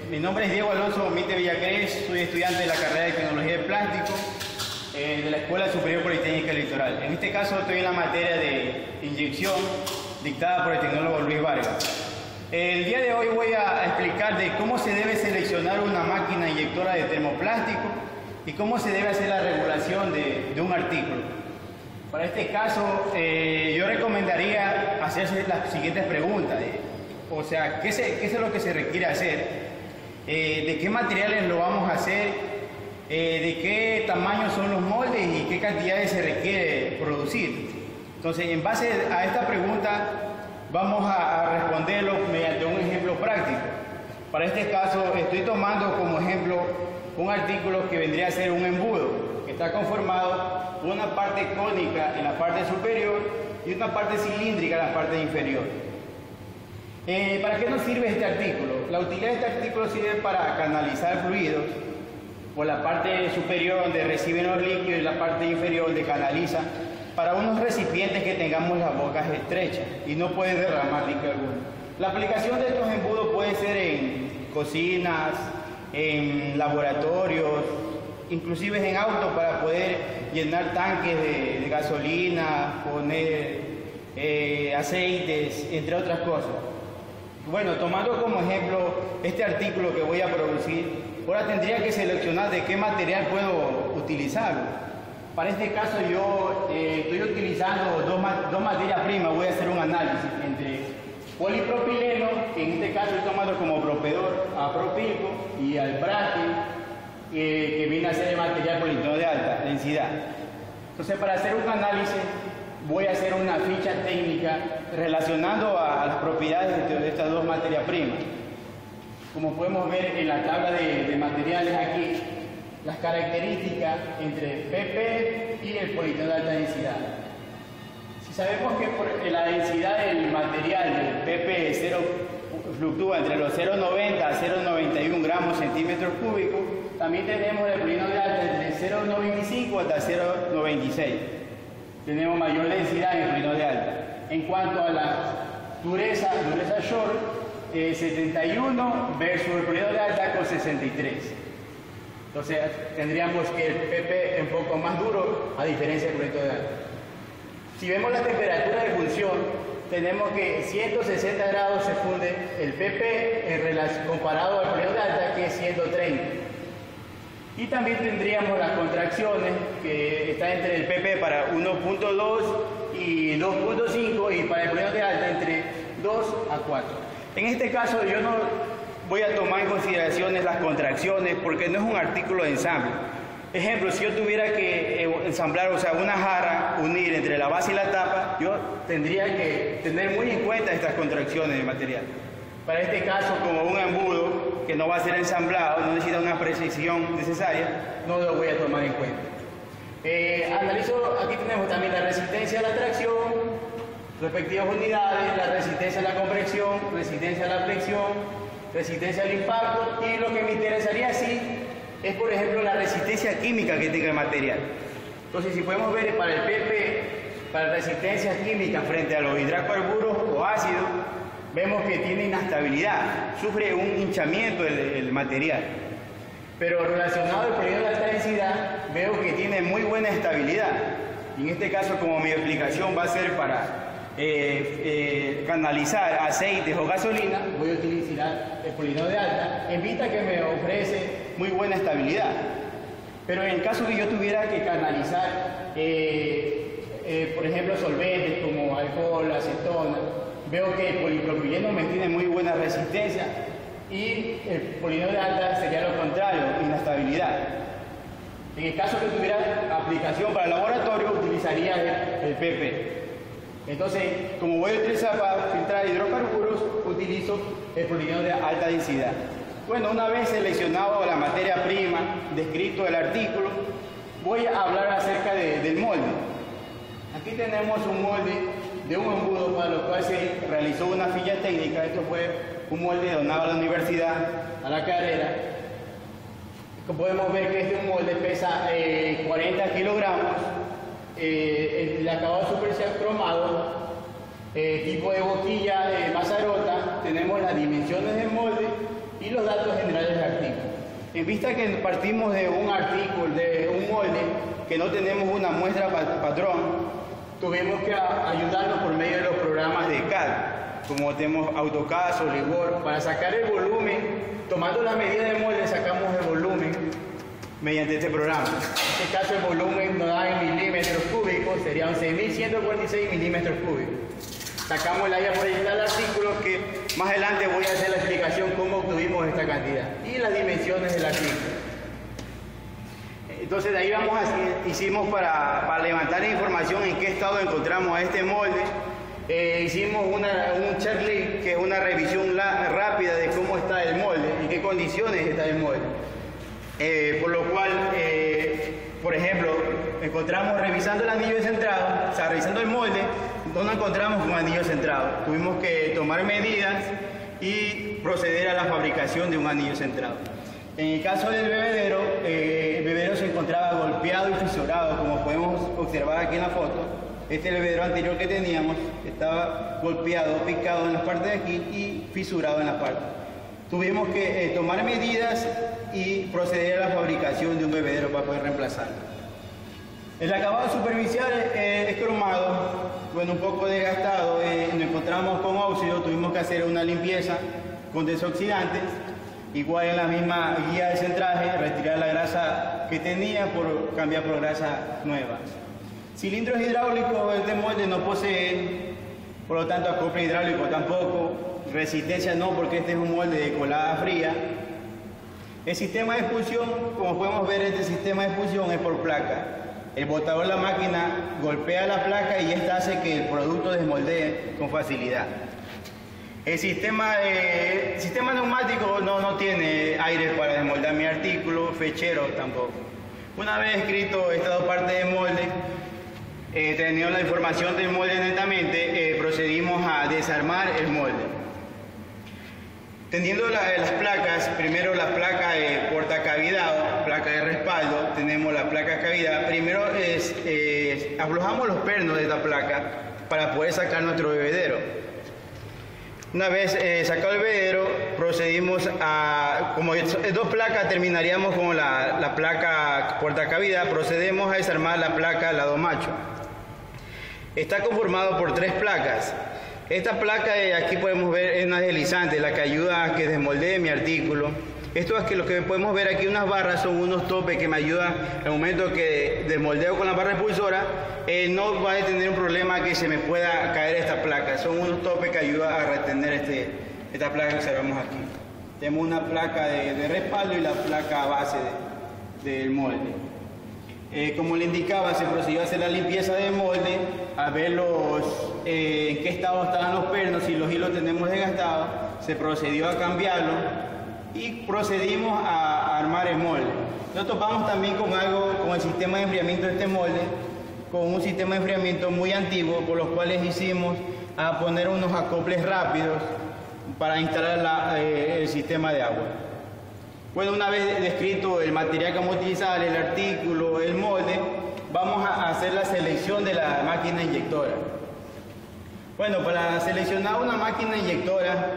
Mi nombre es Diego Alonso Mite Villacrés, soy estudiante de la carrera de Tecnología de Plástico de la Escuela Superior Politécnica Litoral. En este caso estoy en la materia de inyección dictada por el tecnólogo Luis Vargas. El día de hoy voy a explicar de cómo se debe seleccionar una máquina inyectora de termoplástico y cómo se debe hacer la regulación de un artículo. Para este caso, yo recomendaría hacerse las siguientes preguntas. O sea, ¿qué es lo que se requiere hacer? ¿De qué materiales lo vamos a hacer? ¿De qué tamaño son los moldes y qué cantidades se requiere producir? Entonces, en base a esta pregunta, vamos a responderlo mediante un ejemplo práctico. Para este caso, estoy tomando como ejemplo un artículo que vendría a ser un embudo, que está conformado por una parte cónica en la parte superior y una parte cilíndrica en la parte inferior. ¿Para qué nos sirve este artículo? La utilidad de este artículo sirve para canalizar fluidos por la parte superior donde reciben los líquidos y la parte inferior donde canaliza para unos recipientes que tengamos las bocas estrechas y no puede derramar líquido alguno. La aplicación de estos embudos puede ser en cocinas, en laboratorios, inclusive en autos para poder llenar tanques de gasolina, poner aceites, entre otras cosas. Bueno, tomando como ejemplo este artículo que voy a producir, ahora tendría que seleccionar de qué material puedo utilizarlo. Para este caso yo estoy utilizando dos materias primas, voy a hacer un análisis entre polipropileno, que en este caso estoy tomando como proveedor a propilco, y alpraquil, que viene a ser el material polietileno de alta densidad. Entonces, para hacer un análisis voy a hacer una ficha técnica relacionando a las propiedades de estas dos materias primas. Como podemos ver en la tabla de materiales aquí, las características entre PP y el polietileno de alta densidad. Si sabemos que por la densidad del material del PP fluctúa entre los 0,90 a 0,91 gramos centímetros cúbicos, también tenemos el polietileno de alta entre 0,95 hasta 0,96. Tenemos mayor densidad en el polietileno de alta. En cuanto a la dureza short, 71 versus el polietileno de alta con 63. Entonces tendríamos que el PP es un poco más duro a diferencia del polietileno de alta. Si vemos la temperatura de función, tenemos que 160 grados se funde el PP comparado al polietileno de alta, que es 130. Y también tendríamos las contracciones, que está entre el PP para 1.2 y 2.5 y para el polietileno de alta entre 2 a 4. En este caso yo no voy a tomar en consideración las contracciones porque no es un artículo de ensamble. Ejemplo, si yo tuviera que ensamblar, o sea, una jarra, unir entre la base y la tapa, yo tendría que tener muy en cuenta estas contracciones de material. Para este caso, como un embudo que no va a ser ensamblado, no necesita una precisión necesaria, no lo voy a tomar en cuenta. Analizo, aquí tenemos también la resistencia a la tracción, respectivas unidades, la resistencia a la compresión, resistencia a la flexión, resistencia al impacto, y lo que me interesaría sí es, por ejemplo, la resistencia química que tenga el material. Entonces, si podemos ver para el PP, para resistencia química frente a los hidrocarburos o ácidos, vemos que tiene inestabilidad, sufre un hinchamiento el material. Pero relacionado al polietileno de alta densidad, veo que tiene muy buena estabilidad. Y en este caso, como mi explicación va a ser para canalizar aceites o gasolina, voy a utilizar el polietileno de alta, en vista que me ofrece muy buena estabilidad. Pero en caso que yo tuviera que canalizar, por ejemplo, solventes como alcohol, acetona, veo que el polipropileno me tiene muy buena resistencia y el polietileno de alta sería lo contrario, inestabilidad. En el caso que tuviera aplicación para el laboratorio, utilizaría el PP. Entonces, como voy a utilizar para filtrar hidrocarburos, utilizo el polietileno de alta densidad. Bueno, una vez seleccionado la materia prima, descrito el artículo, voy a hablar acerca del molde. Aquí tenemos un molde de un embudo para lo cual se realizó una ficha técnica. Esto fue un molde donado a la universidad, a la carrera. Como podemos ver que este molde pesa 40 kilogramos, el acabado superficial cromado, tipo de boquilla de Mazarota, tenemos las dimensiones del molde y los datos generales del artículo. En vista que partimos de un artículo, de un molde, que no tenemos una muestra patrón, tuvimos que ayudarnos por medio de los programas de CAD, como tenemos AutoCAD, SolidWorks, para sacar el volumen, tomando las medidas del molde, sacamos el volumen mediante este programa. En este caso el volumen nos da en milímetros cúbicos, serían 6.146 milímetros cúbicos. Sacamos el área proyectada del artículo, que más adelante voy a hacer la explicación cómo obtuvimos esta cantidad, y las dimensiones del artículo. Entonces de ahí hicimos para levantar información en qué estado encontramos a este molde. Hicimos un checklist, que es una revisión rápida de cómo está el molde, en qué condiciones está el molde. Por lo cual, por ejemplo, encontramos revisando el anillo centrado, o sea, revisando el molde, no nos encontramos con anillo centrado. Tuvimos que tomar medidas y proceder a la fabricación de un anillo centrado. En el caso del bebedero, el bebedero se encontraba golpeado y fisurado, como podemos observar aquí en la foto. Este bebedero anterior que teníamos estaba golpeado, picado en la parte de aquí y fisurado en la parte. Tuvimos que tomar medidas y proceder a la fabricación de un bebedero para poder reemplazarlo. El acabado superficial es cromado, bueno, un poco desgastado. Nos encontramos con óxido, tuvimos que hacer una limpieza con desoxidantes. Igual en la misma guía de centraje, retirar la grasa que tenía por cambiar por grasa nueva. Cilindros hidráulicos, este molde no posee, por lo tanto acople hidráulico tampoco, resistencia no, porque este es un molde de colada fría. El sistema de expulsión, como podemos ver, este sistema de expulsión es por placa. El botador de la máquina golpea la placa y esta hace que el producto desmoldee con facilidad. El sistema neumático no tiene aire para desmoldar mi artículo, fechero tampoco. Una vez escrito estas dos partes del molde, teniendo la información del molde netamente, procedimos a desarmar el molde. Teniendo las placas, primero la placa de portacavidad, placa de respaldo, tenemos la placa de cavidad. Primero aflojamos los pernos de esta placa para poder sacar nuestro bebedero. Una vez sacado el bebedero, procedimos a, como dos placas, terminaríamos con la placa portacavidad, procedemos a desarmar la placa lado macho. Está conformado por 3 placas. Esta placa aquí podemos ver es una deslizante, la que ayuda a que desmoldee mi artículo. Esto es que lo que podemos ver aquí, unas barras, son unos topes que me ayudan al momento que desmoldeo con la barra expulsora, no va a tener un problema que se me pueda caer esta placa. Son unos topes que ayudan a retener esta placa que observamos aquí. Tenemos una placa de respaldo y la placa base del molde. Como le indicaba, se procedió a hacer la limpieza del molde, a ver en qué estado estaban los pernos, si los hilos tenemos desgastados, se procedió a cambiarlos y procedimos a armar el molde. Nos topamos también con el sistema de enfriamiento de este molde, con un sistema de enfriamiento muy antiguo, por los cuales hicimos a poner unos acoples rápidos para instalar el sistema de agua. Bueno, una vez descrito el material que vamos a utilizar, el artículo, el molde, vamos a hacer la selección de la máquina inyectora. Bueno, para seleccionar una máquina inyectora,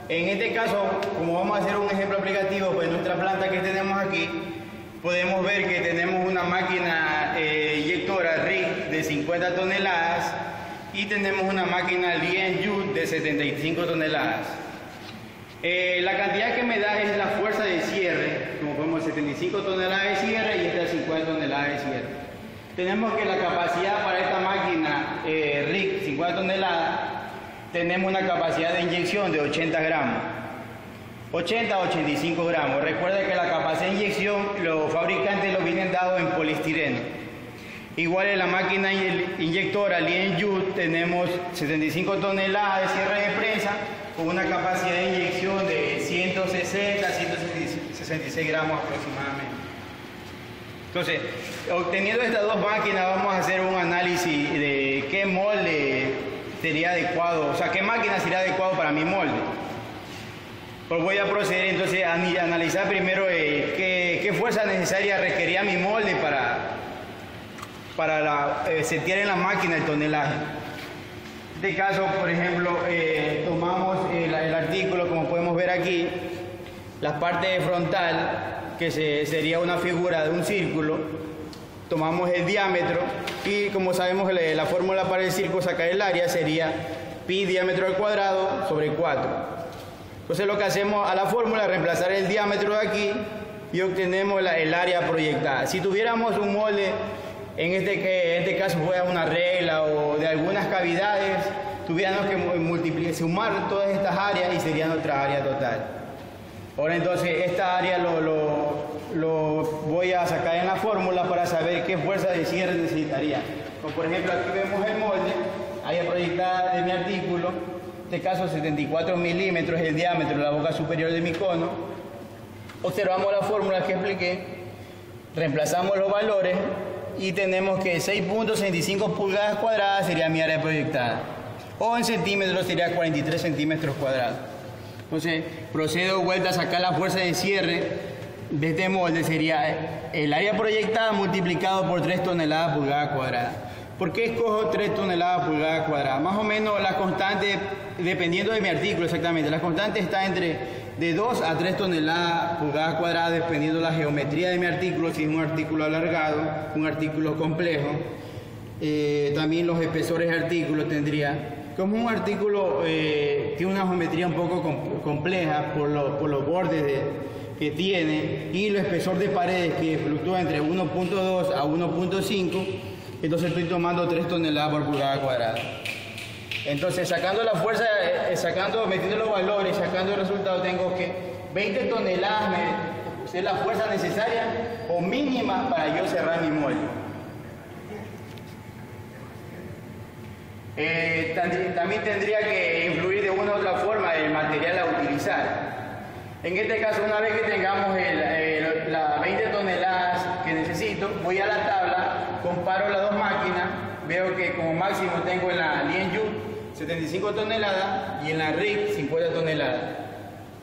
en este caso, como vamos a hacer un ejemplo aplicativo, pues en nuestra planta que tenemos aquí, podemos ver que tenemos una máquina inyectora RIG de 50 toneladas y tenemos una máquina Lien-Yu de 75 toneladas. La cantidad que me da es la fuerza de cierre, como podemos 75 toneladas de cierre y esta 50 toneladas de cierre. Tenemos que la capacidad para esta máquina RIG 50 toneladas, tenemos una capacidad de inyección de 80 gramos. 80 a 85 gramos. Recuerda que la capacidad de inyección los fabricantes lo vienen dado en poliestireno. Igual en la máquina inyectora Lien-Yu tenemos 75 toneladas de cierre de prensa con una capacidad de inyección de 160 a 166 gramos aproximadamente. Entonces, obteniendo estas dos máquinas, vamos a hacer un análisis de qué molde sería adecuado, o sea, qué máquina sería adecuado para mi molde. Pues voy a proceder entonces a analizar primero qué fuerza necesaria requería mi molde para setear en la máquina el tonelaje. En este caso, por ejemplo, tomamos el artículo, como podemos ver aquí, la parte frontal, que sería una figura de un círculo, tomamos el diámetro y como sabemos la fórmula para el círculo, sacar el área sería pi diámetro al cuadrado sobre 4. Entonces lo que hacemos a la fórmula es reemplazar el diámetro de aquí y obtenemos el área proyectada. Si tuviéramos un molde, en este caso fuera una regla o de algunas cavidades, tuviéramos que sumar todas estas áreas y sería nuestra área total. Ahora entonces esta área lo voy a sacar en la fórmula para saber qué fuerza de cierre necesitaría. Como por ejemplo aquí vemos el molde, área proyectada de mi artículo, en este caso 74 milímetros es el diámetro de la boca superior de mi cono. Observamos la fórmula que expliqué, reemplazamos los valores y tenemos que 6.65 pulgadas cuadradas sería mi área proyectada. O en centímetros sería 43 centímetros cuadrados. Entonces procedo vuelta a sacar la fuerza de cierre de este molde, sería el área proyectada multiplicado por 3 toneladas pulgada cuadrada. ¿Por qué escojo 3 toneladas pulgada cuadrada? Más o menos la constante, dependiendo de mi artículo exactamente, la constante está entre de 2 a 3 toneladas pulgada cuadrada, dependiendo de la geometría de mi artículo, si es un artículo alargado, un artículo complejo. También los espesores de artículo tendría. Como un artículo tiene una geometría un poco compleja por los bordes que tiene y el espesor de paredes que fluctúa entre 1.2 a 1.5, entonces estoy tomando 3 toneladas por pulgada cuadrada. Entonces sacando la fuerza, metiendo los valores, sacando el resultado, tengo que 20 toneladas es la fuerza necesaria o mínima para yo cerrar mi molde. También tendría que influir de una u otra forma el material a utilizar. En este caso, una vez que tengamos las 20 toneladas que necesito, voy a la tabla, comparo las dos máquinas, veo que como máximo tengo en la Lianyut 75 toneladas y en la RIG 50 toneladas.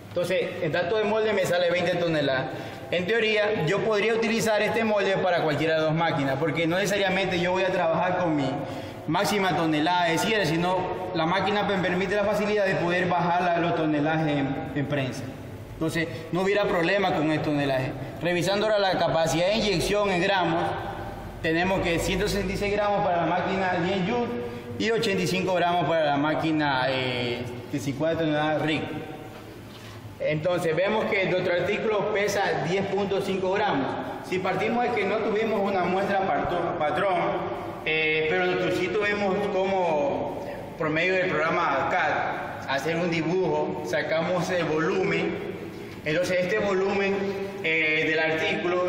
Entonces, en dato de molde me sale 20 toneladas. En teoría, yo podría utilizar este molde para cualquiera de las dos máquinas, porque no necesariamente yo voy a trabajar con mi máxima tonelada de cierre, sino la máquina me permite la facilidad de poder bajar los tonelajes en prensa. Entonces, no hubiera problema con el tonelaje. Revisando ahora la capacidad de inyección en gramos, tenemos que 166 gramos para la máquina Lianyut y 85 gramos para la máquina de 50 toneladas RIG. Entonces, vemos que nuestro artículo pesa 10.5 gramos. Si partimos de que no tuvimos una muestra patrón, pero nosotros sí tuvimos como, por medio del programa CAD, hacer un dibujo, sacamos el volumen. Entonces este volumen del artículo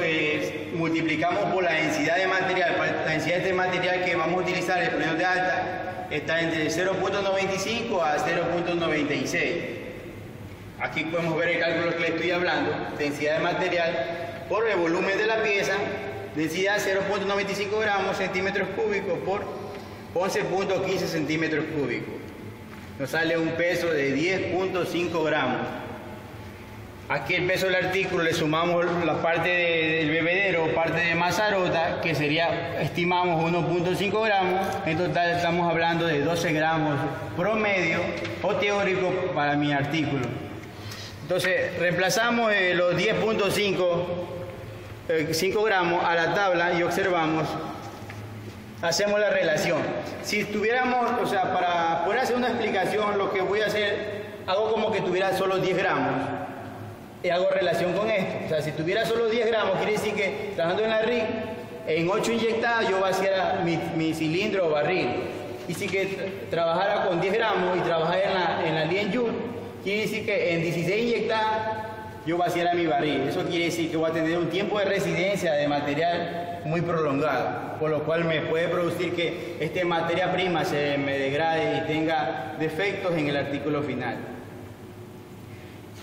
multiplicamos por la densidad de material. La densidad de este material que vamos a utilizar, el promedio de alta, está entre 0.95 a 0.96. Aquí podemos ver el cálculo que le estoy hablando, densidad de material por el volumen de la pieza. Densidad 0.95 gramos centímetros cúbicos por 11.15 centímetros cúbicos. Nos sale un peso de 10.5 gramos. Aquí el peso del artículo le sumamos la parte del bebedero, parte de mazarota, que sería, estimamos 1.5 gramos. En total estamos hablando de 12 gramos promedio o teórico para mi artículo. Entonces reemplazamos los 5 gramos a la tabla y observamos, hacemos la relación. Si tuviéramos, o sea, para poder hacer una explicación, lo que voy a hacer, hago como que tuviera solo 10 gramos y hago relación con esto. O sea, si tuviera solo 10 gramos, quiere decir que trabajando en la RIG, en 8 inyectadas yo vaciara mi cilindro o barril. Y si que trabajara con 10 gramos y trabajara en la Lianyut, quiere decir que en 16 inyectadas yo vaciara mi barril. Eso quiere decir que voy a tener un tiempo de residencia de material muy prolongado, por lo cual me puede producir que esta materia prima se me degrade y tenga defectos en el artículo final.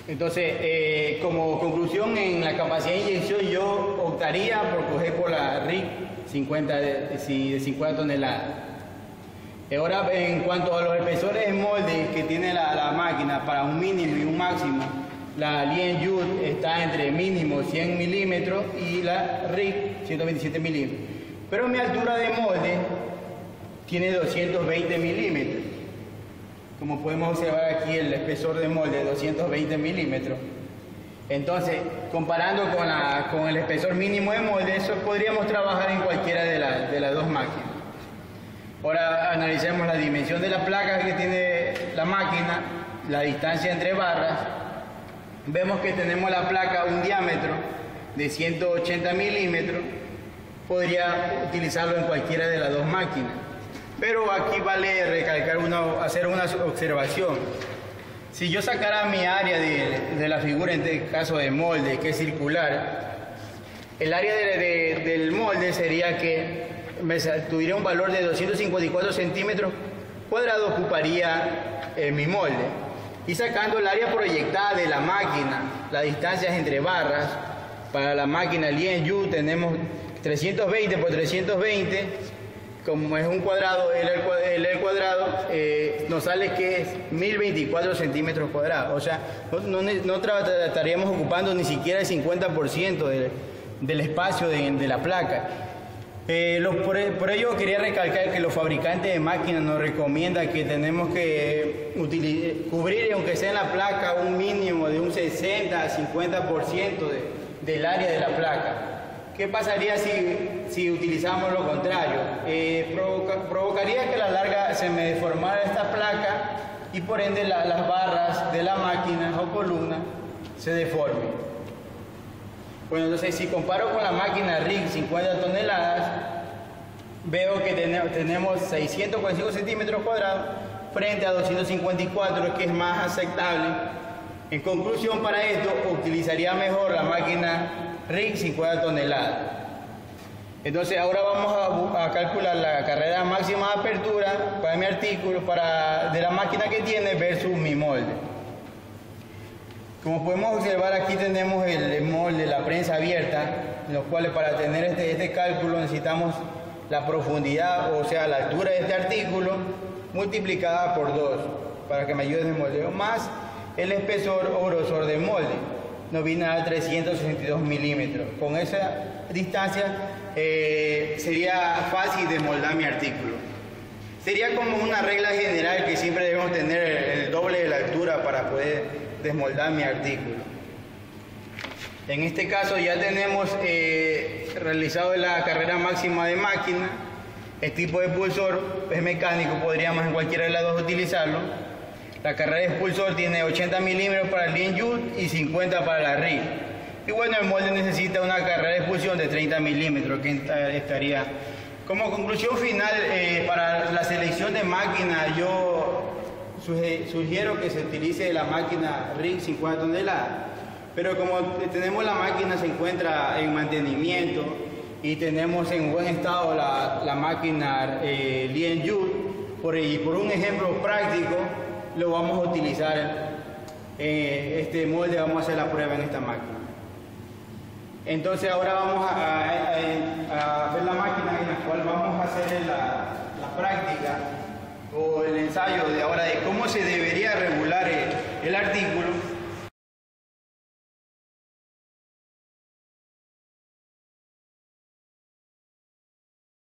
Entonces, como conclusión, en la capacidad de inyección yo optaría por coger por la RIG de 50 toneladas. Ahora, en cuanto a los espesores de molde que tiene la máquina para un mínimo y un máximo, la Lianyut está entre mínimo 100 milímetros y la RIG 127 milímetros. Pero mi altura de molde tiene 220 milímetros. Como podemos observar aquí, el espesor de molde de 220 milímetros. Entonces, comparando con el espesor mínimo de molde, eso podríamos trabajar en cualquiera de las dos máquinas. Ahora analicemos la dimensión de la placa que tiene la máquina, la distancia entre barras. Vemos que tenemos la placa un diámetro de 180 milímetros. Podría utilizarlo en cualquiera de las dos máquinas. Pero aquí vale recalcar hacer una observación. Si yo sacara mi área de la figura, en este caso de molde, que es circular, el área del molde sería que tuviera un valor de 254 centímetros cuadrados, ocuparía mi molde. Y sacando el área proyectada de la máquina, las distancias entre barras, para la máquina Lien-Yu tenemos 320 por 320. Como es un cuadrado, el cuadrado, nos sale que es 1024 centímetros cuadrados. O sea, no estaríamos ocupando ni siquiera el 50% del espacio de la placa. Por ello quería recalcar que los fabricantes de máquinas nos recomiendan que tenemos que cubrir, aunque sea en la placa, un mínimo de un 60 a 50% del área de la placa. ¿Qué pasaría si utilizamos lo contrario? Provocaría que a la larga se me deformara esta placa y por ende las barras de la máquina o columna se deformen. Bueno, entonces si comparo con la máquina RIG 50 toneladas, veo que tenemos 645 centímetros cuadrados frente a 254, que es más aceptable. En conclusión, para esto utilizaría mejor la máquina RIG 50 toneladas. Entonces ahora vamos a calcular la carrera máxima de apertura para mi artículo, de la máquina que tiene versus mi molde. Como podemos observar, aquí tenemos el molde, la prensa abierta, en los cuales para tener este cálculo necesitamos la profundidad, o sea, la altura de este artículo multiplicada por 2 para que me ayude en el moldeo, más el espesor o grosor del molde. Nos viene a 362 milímetros. Con esa distancia sería fácil desmoldar mi artículo. Sería como una regla general que siempre debemos tener el doble de la altura para poder desmoldar mi artículo. En este caso ya tenemos realizado la carrera máxima de máquina. El tipo de expulsor es mecánico, podríamos en cualquiera de las dos utilizarlo. La carrera de expulsor tiene 80 milímetros para el Lien-Yu y 50 para la RIG. Y bueno, el molde necesita una carrera de expulsión de 30 milímetros, que estaría. Como conclusión final, para la selección de máquina, yo sugiero que se utilice la máquina RIG 50 toneladas. Pero como tenemos la máquina, se encuentra en mantenimiento y tenemos en buen estado la máquina Lien-Yu, por un ejemplo práctico, lo vamos a utilizar este molde, vamos a hacer la prueba en esta máquina. Entonces ahora vamos a ver la máquina en la cual vamos a hacer la práctica o el ensayo de ahora de cómo se debería regular el artículo.